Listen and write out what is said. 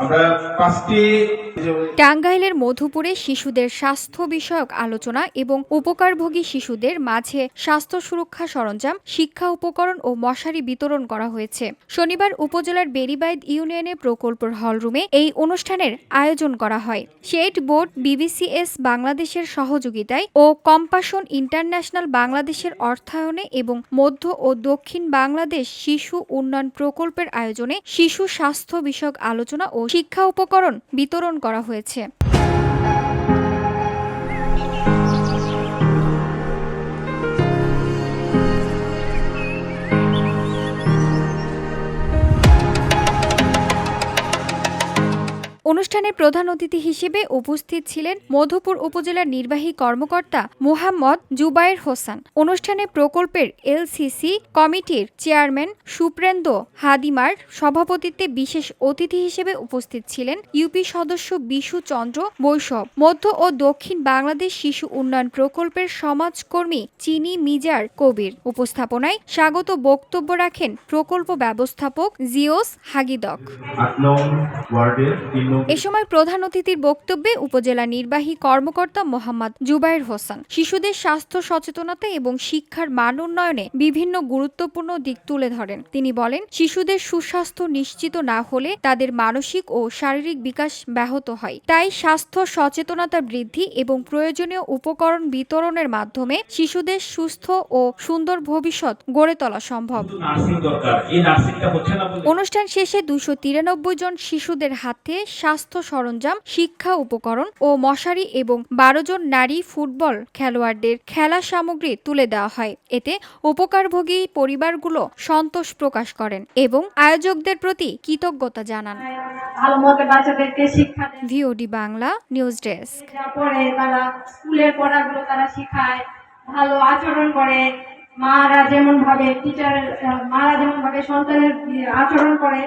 আমরা 5টি টাঙ্গাইলের মধুপুরে শিশুদের স্বাস্থ্য বিষয়ক আলোচনা এবং উপকারভোগী শিশুদের মাঝে স্বাস্থ্য সুরক্ষা সরঞ্জাম, শিক্ষা উপকরণ ও মশারি বিতরণ করা হয়েছে। শনিবার উপজেলার বেড়িবাইদ ইউনিয়নে প্রকল্পের হলরুমে এই অনুষ্ঠানের আয়োজন করা হয়। শেড বোর্ড, বিবিসিএস বাংলাদেশের সহযোগিতায় ও কম্পাশন ইন্টারন্যাশনাল বাংলাদেশের অর্থায়নে এবং মধ্য ও দক্ষিণ বাংলাদেশ শিশু উন্নয়ন প্রকল্পের আয়োজনে শিশু স্বাস্থ্য বিষয়ক আলোচনা ও শিক্ষা উপকরণ বিতরণ করা হয়েছে। অনুষ্ঠানে প্রধান অতিথি হিসেবে উপস্থিত ছিলেন মধুপুর উপজেলার নির্বাহী কর্মকর্তা মুহাম্মদ জুবায়ের হোসেন। অনুষ্ঠানে প্রকল্পের এলসিসি কমিটির চেয়ারম্যান সুপ্রেন্দো হাদিমার সভাপতিত্বে বিশেষ অতিথি হিসেবে উপস্থিত ছিলেন ইউপি সদস্য বিশু চন্দ্র বৈষ্ণব, মধ্য ও দক্ষিণ বাংলাদেশ শিশু উন্নয়ন প্রকল্পের সমাজকর্মী চিনি মিজার কবির। উপস্থাপনায় স্বাগত বক্তব্য রাখেন প্রকল্প ব্যবস্থাপক জিওস হাগিদক। এ সময় প্রধান অতিথির বক্তব্যে উপজেলা নির্বাহী কর্মকর্তা মোহাম্মদ জুবায়ের হোসেন শিশুদের স্বাস্থ্য সচেতনতা এবং শিক্ষার মান উন্নয়নে বিভিন্ন গুরুত্বপূর্ণ দিক তুলে ধরেন। তিনি বলেন, শিশুদের সুস্বাস্থ্য নিশ্চিত না হলে তাদের মানসিক ও শারীরিক বিকাশ ব্যাহত হয়। তাই স্বাস্থ্য সচেতনতা বৃদ্ধি এবং প্রয়োজনীয় উপকরণ বিতরণের মাধ্যমে শিশুদের সুস্থ ও সুন্দর ভবিষ্যৎ গড়ে তোলা সম্ভব। অনুষ্ঠান শেষে 293 জন শিশুদের হাতে স্বাস্থ্য সরঞ্জাম, শিক্ষা উপকরণ ও মশারি এবং 12 জন নারী ফুটবল খেলোয়াড়দের খেলা সামগ্রী তুলে দেওয়া হয়। এতে উপকারভোগী পরিবারগুলো সন্তোষ প্রকাশ করেন এবং আয়োজকদের প্রতি কৃতজ্ঞতা জানান। ভালোমতো বাচ্চাদেরকে শিক্ষা দেন। VOD Bangla news desk. পরে তারা স্কুলের পড়াগুলো তারা শিখায়, ভালো আচরণ করে। মারা যেমন ভাবে সন্তানের আচরণ করে